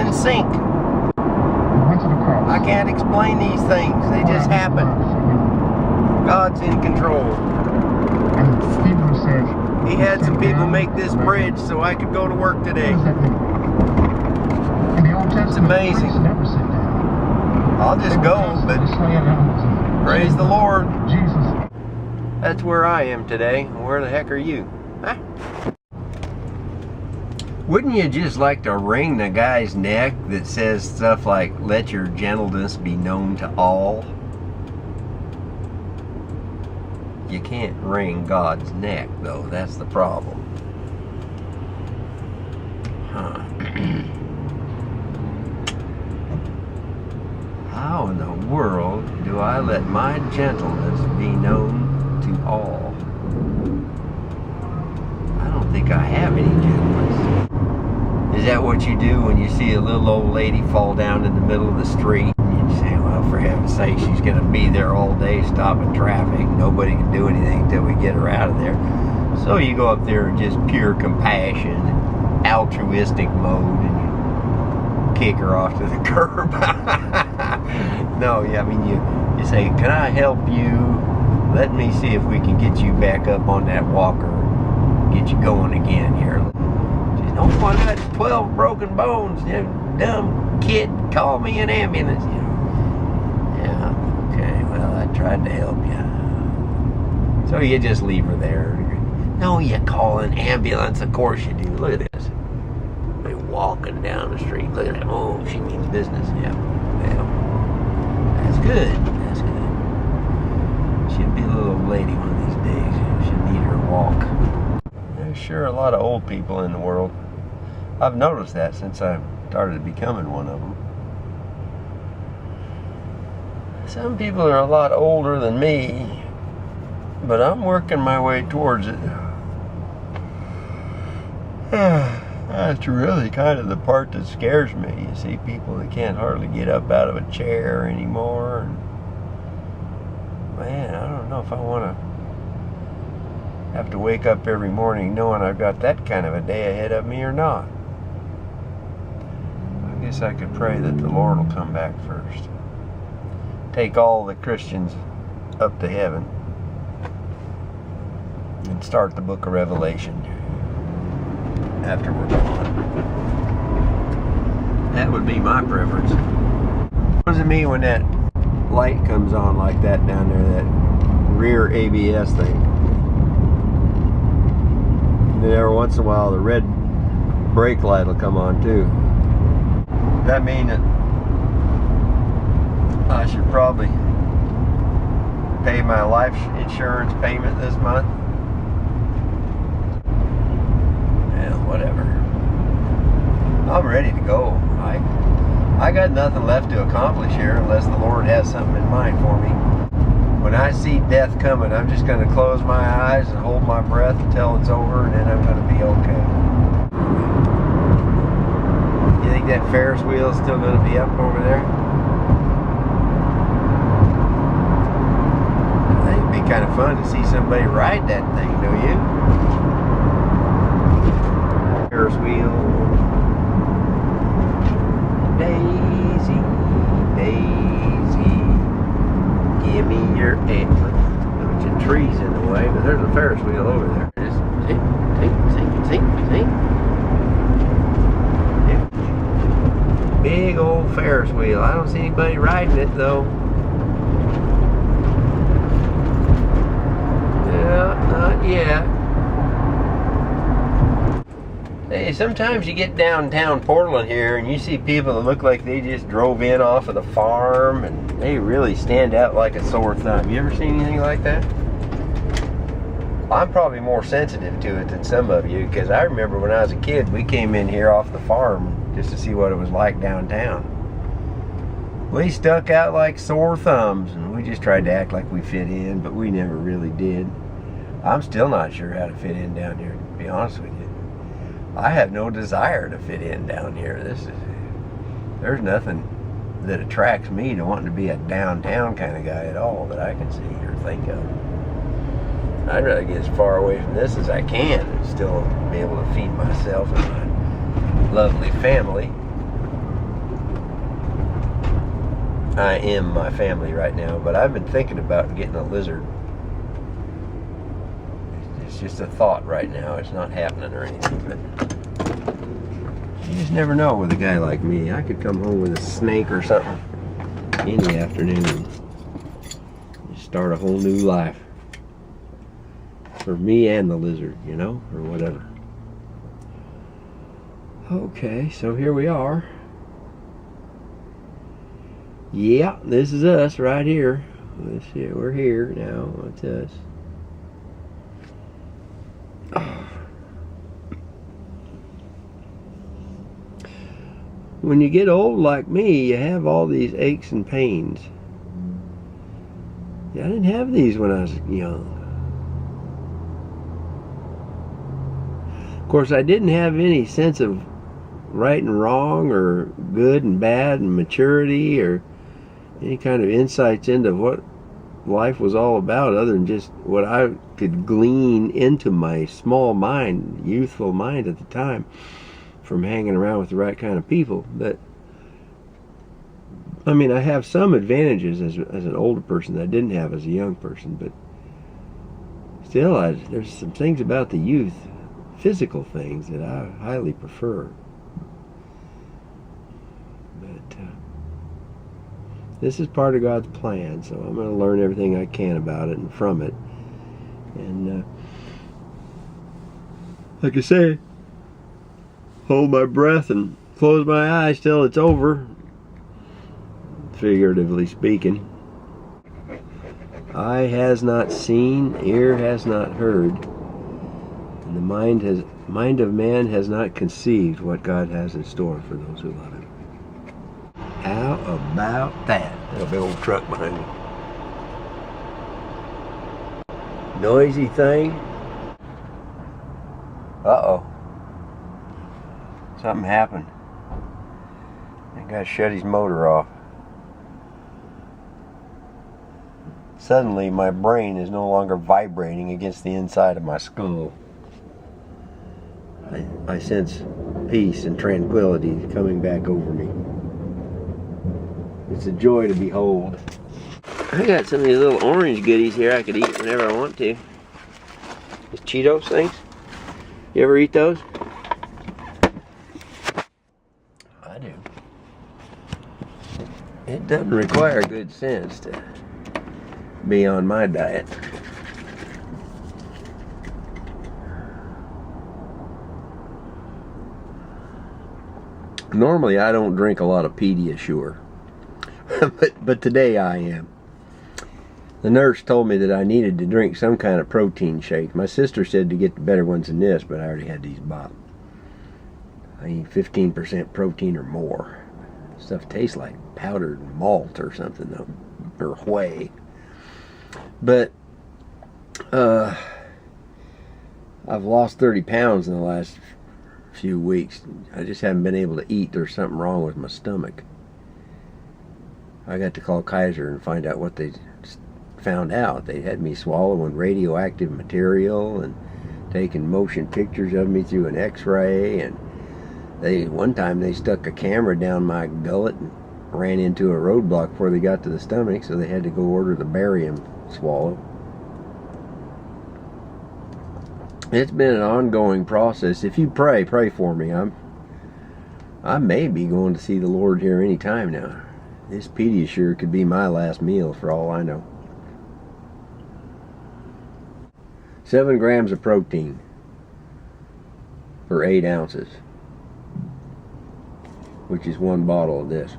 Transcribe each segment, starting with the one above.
kitchen sink. I can't explain these things. They just happen. God's in control. He had some people make this bridge so I could go to work today. It's amazing. I'll just go, but praise the Lord. That's where I am today. Where the heck are you? Huh? Wouldn't you just like to wring the guy's neck that says stuff like, let your gentleness be known to all? You can't wring God's neck, though. That's the problem. Huh. How in the world do I let my gentleness be known to all? I don't think I have any gentleness. Is that what you do when you see a little old lady fall down in the middle of the street? And you say, well, for heaven's sake, she's going to be there all day stopping traffic. Nobody can do anything until we get her out of there. So you go up there in just pure compassion, altruistic mode, and you kick her off to the curb. No, I mean, you say, can I help you? Let me see if we can get you back up on that walker. Get you going again here. Oh, I got 12 broken bones. You dumb kid, call me an ambulance. You know. Yeah, okay, well, I tried to help you. So you just leave her there. No, you call an ambulance, of course you do. Look at this. They're walking down the street. Look at that. Oh, she means business. Yeah, well, that's good. That's good. She'll be a little old lady one of these days. She'll need her walk. There's sure a lot of old people in the world. I've noticed that since I started becoming one of them. Some people are a lot older than me, but I'm working my way towards it. That's really kind of the part that scares me. You see people that can't hardly get up out of a chair anymore. And man, I don't know if I want to have to wake up every morning knowing I've got that kind of a day ahead of me or not. I guess I could pray that the Lord will come back first. Take all the Christians up to heaven and start the book of Revelation after we're gone. That would be my preference. What does it mean when that light comes on like that down there, that rear ABS thing? And then every once in a while the red brake light will come on too. Does that mean that I should probably pay my life insurance payment this month? Yeah, whatever. I'm ready to go. I got nothing left to accomplish here unless the Lord has something in mind for me. When I see death coming, I'm just going to close my eyes and hold my breath until it's over, and then I'm going to be okay. You think that Ferris wheel is still going to be up over there? I think it'd be kind of fun to see somebody ride that thing, don't you? Ferris wheel. Daisy, Daisy, give me your antler. There's some trees in the way, but there's a Ferris wheel over there. Just sink, sink, sink, sink, sink. Yeah. Big old Ferris wheel. I don't see anybody riding it though. Yeah, not yet. Hey, sometimes you get downtown Portland here and you see people that look like they just drove in off of the farm and they really stand out like a sore thumb. You ever seen anything like that? I'm probably more sensitive to it than some of you, because I remember when I was a kid, we came in here off the farm just to see what it was like downtown. We stuck out like sore thumbs and we just tried to act like we fit in, but we never really did. I'm still not sure how to fit in down here, to be honest with you. I have no desire to fit in down here. There's nothing that attracts me to wanting to be a downtown kind of guy at all that I can see or think of. I'd rather get as far away from this as I can and still be able to feed myself and my lovely family. I am my family right now, but I've been thinking about getting a lizard. It's just a thought right now. It's not happening or anything, but you just never know with a guy like me. I could come home with a snake or something in the afternoon and just start a whole new life. For me and the lizard, you know, or whatever. Okay, so here we are. Yeah, this is us right here. We're here now. That's us. When you get old like me, you have all these aches and pains. Yeah, I didn't have these when I was young. Of course, I didn't have any sense of right and wrong or good and bad and maturity or any kind of insights into what life was all about other than just what I could glean into my small mind, youthful mind at the time, from hanging around with the right kind of people. But I mean, I have some advantages as an older person that I didn't have as a young person, but still there's some things about the youth, physical things, that I highly prefer. But this is part of God's plan, so I'm going to learn everything I can about it and from it. And like I say, hold my breath and close my eyes till it's over, figuratively speaking. Eye has not seen, ear has not heard, and the mind of man has not conceived what God has in store for those who love Him. How about that? There's a big old truck behind me. Noisy thing. Uh-oh. Something happened. That guy shut his motor off. Suddenly, my brain is no longer vibrating against the inside of my skull. I sense peace and tranquility coming back over me. It's a joy to behold. I got some of these little orange goodies here I could eat whenever I want to. These Cheetos things. You ever eat those? I do. It doesn't require good sense to be on my diet. Normally I don't drink a lot of Pediasure. but today I am. The nurse told me that I needed to drink some kind of protein shake. My sister said to get the better ones than this, but I already had these bought. I need 15% protein or more. Stuff tastes like powdered malt or something, though, or whey. But I've lost 30 pounds in the last few weeks. I just haven't been able to eat. There's something wrong with my stomach. I got to call Kaiser and find out what they found out. They had me swallowing radioactive material and taking motion pictures of me through an x-ray, and one time they stuck a camera down my gullet and ran into a roadblock before they got to the stomach, so they had to go order the barium swallow. It's been an ongoing process. If you pray for me. I may be going to see the Lord here any time now. This Pediasure could be my last meal for all I know. 7 grams of protein for 8 ounces, which is 1 bottle of this.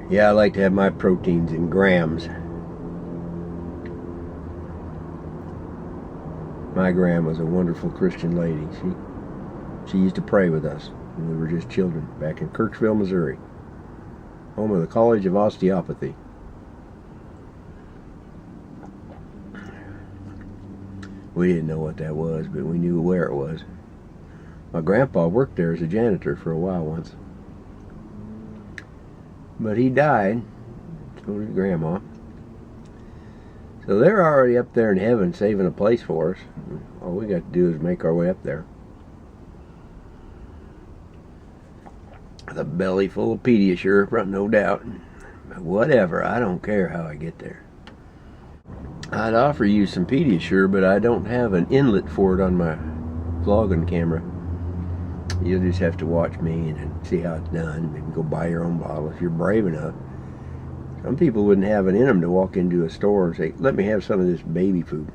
Yeah, I like to have my proteins in grams. My grandma was a wonderful Christian lady. She used to pray with us when we were just children back in Kirksville, Missouri, home of the College of Osteopathy. We didn't know what that was, but we knew where it was. My grandpa worked there as a janitor for a while once. But he died, so did Grandma. So they're already up there in heaven saving a place for us. All we got to do is make our way up there. with a belly full of Pediasure, no doubt. Whatever, I don't care how I get there. I'd offer you some Pediasure, but I don't have an inlet for it on my vlogging camera. You'll just have to watch me and see how it's done. Maybe go buy your own bottle if you're brave enough. Some people wouldn't have it in them to walk into a store and say, let me have some of this baby food.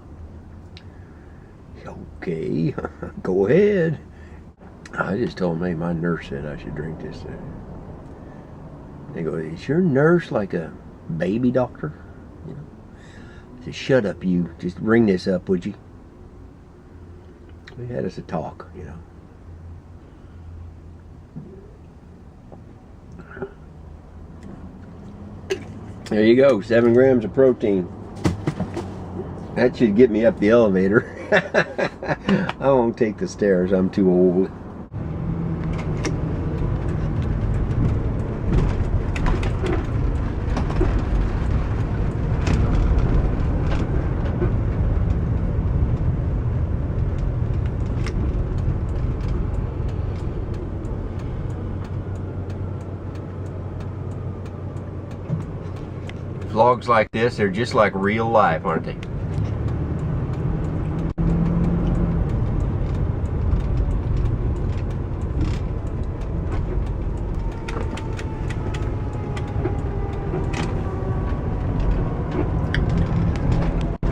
Okay, go ahead. I just told them, hey, my nurse said I should drink this. They go, is your nurse like a baby doctor? You know? I said, shut up, you. Just bring this up, would you? We had us a talk, you know. There you go, 7 grams of protein. That should get me up the elevator. I won't take the stairs, I'm too old. Vlogs like this, they're just like real life, aren't they?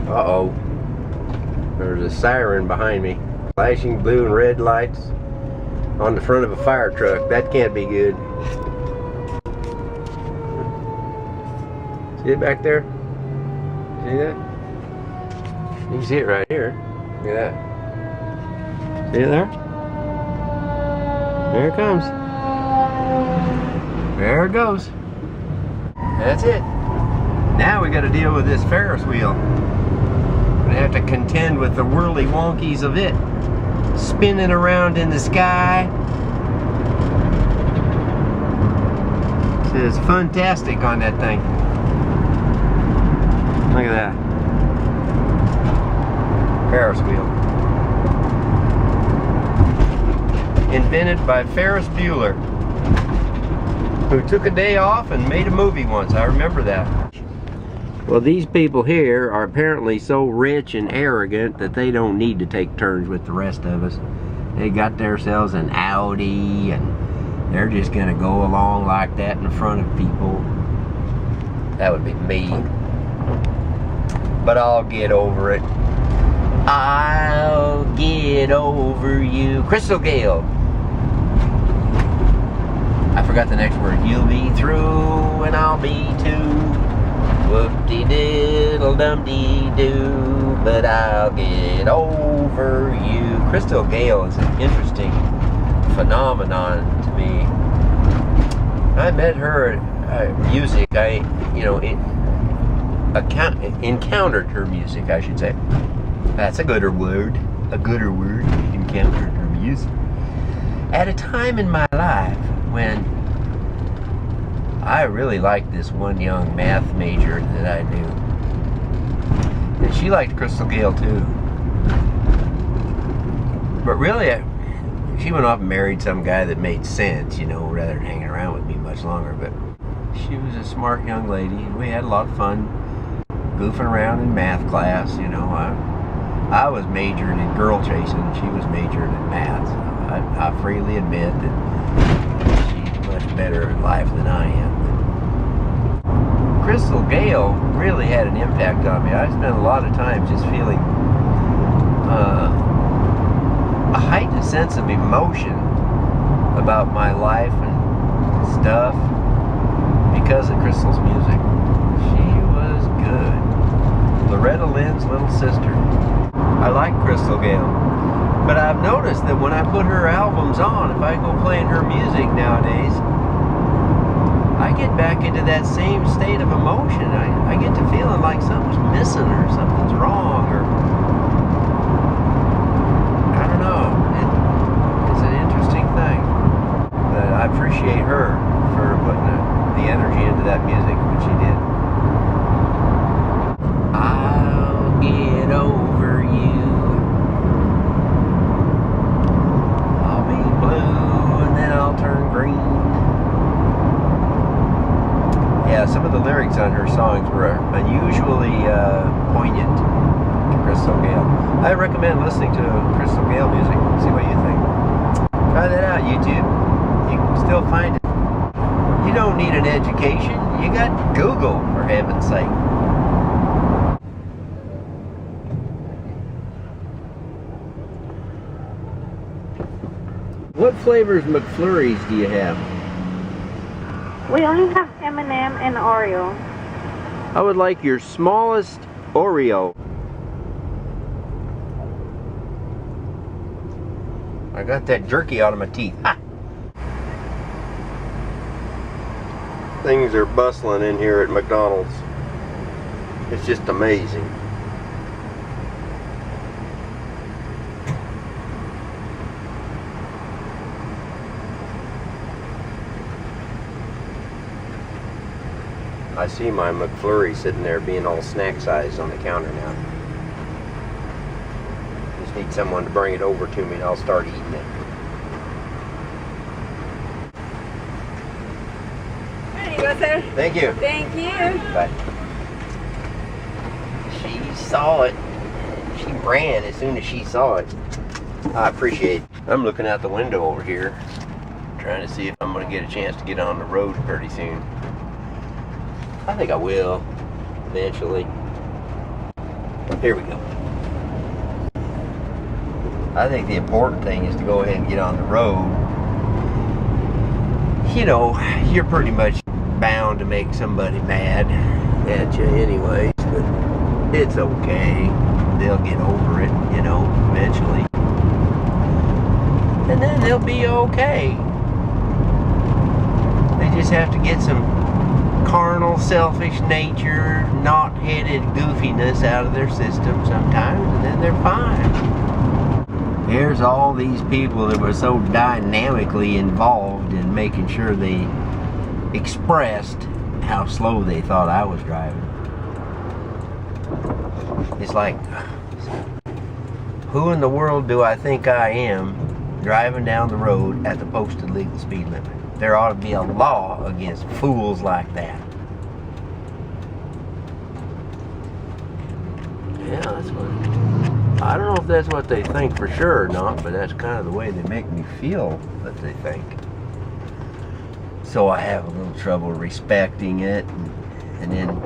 Uh-oh. There's a siren behind me. Flashing blue and red lights on the front of a fire truck. That can't be good. See it back there? See that? You can see it right here. Look at that. See it there? There it comes. There it goes. That's it. Now we got to deal with this Ferris wheel. We're gonna have to contend with the whirly wonkies of it, spinning around in the sky. It's fantastic on that thing. Look at that. Ferris wheel. Invented by Ferris Bueller, who took a day off and made a movie once. I remember that. Well, these people here are apparently so rich and arrogant that they don't need to take turns with the rest of us. They got themselves an Audi and they're just gonna go along like that in front of people. That would be me. But I'll get over it. I'll get over you. Crystal Gale. I forgot the next word. You'll be through and I'll be too. Whoop-de-diddle-dum-de-doo. But I'll get over you. Crystal Gale is an interesting phenomenon to me. I met her at music. Encountered her music, I should say. That's a gooder word. A gooder word. Encountered her music. At a time in my life when I really liked this one young math major that I knew. And she liked Crystal Gale too. But really, she went off and married some guy that made sense, you know, rather than hanging around with me much longer. But she was a smart young lady, and we had a lot of fun goofing around in math class, you know. I was majoring in girl chasing, and she was majoring in math. So I freely admit that she's much better at life than I am. But Crystal Gale really had an impact on me. I spent a lot of time just feeling a heightened sense of emotion about my life and stuff because of Crystal's music. She was good. Loretta Lynn's little sister. I like Crystal Gale. But I've noticed that when I put her albums on, if I go playing her music nowadays, I get back into that same state of emotion. I get to feeling like something's missing or something's wrong or I don't know. It's an interesting thing. But I appreciate her for putting the energy into that music when she did. I'll get over you. I'll be blue and then I'll turn green. I recommend listening to Crystal Gale music. See what you think. Try that out, YouTube. You can still find it. You don't need an education. You got Google, for heaven's sake. What flavors McFlurries do you have? We only have M&M and Oreo. I would like your smallest Oreo. I got that jerky out of my teeth. Ha! Things are bustling in here at McDonald's. It's just amazing. I see my McFlurry sitting there being all snack sized on the counter now. Just need someone to bring it over to me and I'll start eating it. There you go, sir. Thank you. Thank you. Bye. She saw it. She ran as soon as she saw it. I appreciate it. I'm looking out the window over here, trying to see if I'm going to get a chance to get on the road pretty soon. I think I will, eventually. Here we go. I think the important thing is to go ahead and get on the road. You know, you're pretty much bound to make somebody mad at you anyways, but it's okay. They'll get over it, you know, eventually. And then they'll be okay. They just have to get some carnal, selfish nature, knot-headed goofiness out of their system sometimes, and then they're fine. Here's all these people that were so dynamically involved in making sure they expressed how slow they thought I was driving. It's like, who in the world do I think I am driving down the road at the posted legal speed limit? There ought to be a law against fools like that. Yeah, that's what... I don't know if that's what they think for sure or not, but that's kind of the way they make me feel that they think. So I have a little trouble respecting it, and then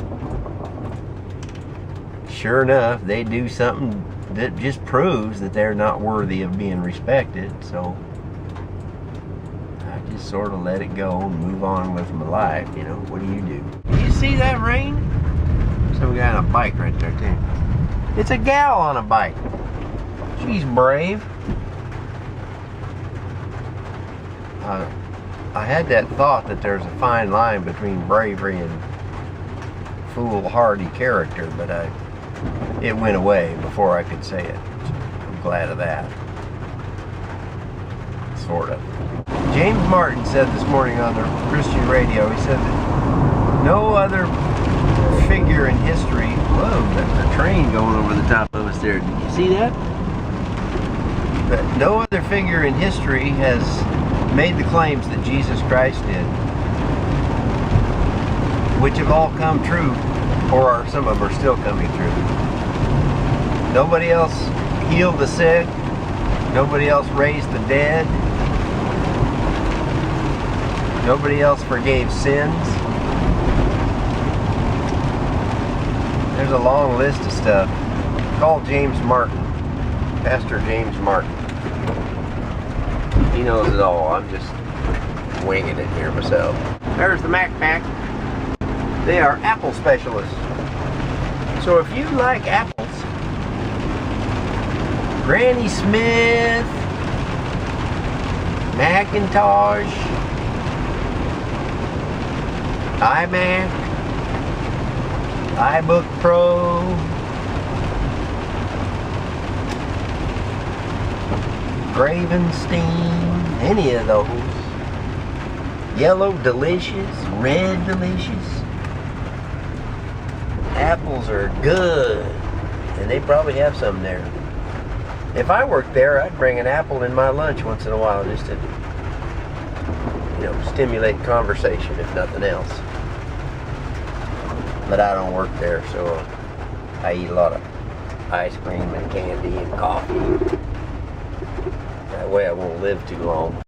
sure enough, they do something that just proves that they're not worthy of being respected, so I just sort of let it go and move on with my life, you know. What do? You see that rain? Some guy on a bike right there too. It's a gal on a bike. She's brave. I had that thought that there's a fine line between bravery and foolhardy character, but it went away before I could say it. I'm glad of that. Sort of. James Martin said this morning on the Christian radio, he said that no other figure in history... Whoa, there's a train going over the top of us there. Did you see that? But no other figure in history has made the claims that Jesus Christ did, which have all come true, or some of them are still coming true. Nobody else healed the sick. Nobody else raised the dead. Nobody else forgave sins. There's a long list of stuff. Call James Martin. Pastor James Martin. He knows it all. I'm just winging it here myself. There's the Mac Pack. They are apple specialists. So if you like apples, Granny Smith, Macintosh, iMac, iBook Pro, Gravenstein, any of those. Yellow Delicious, Red Delicious. Apples are good, and they probably have some there. If I worked there, I'd bring an apple in my lunch once in a while just to, you know, stimulate conversation, if nothing else. But I don't work there, so I eat a lot of ice cream and candy and coffee. That way I won't live too long.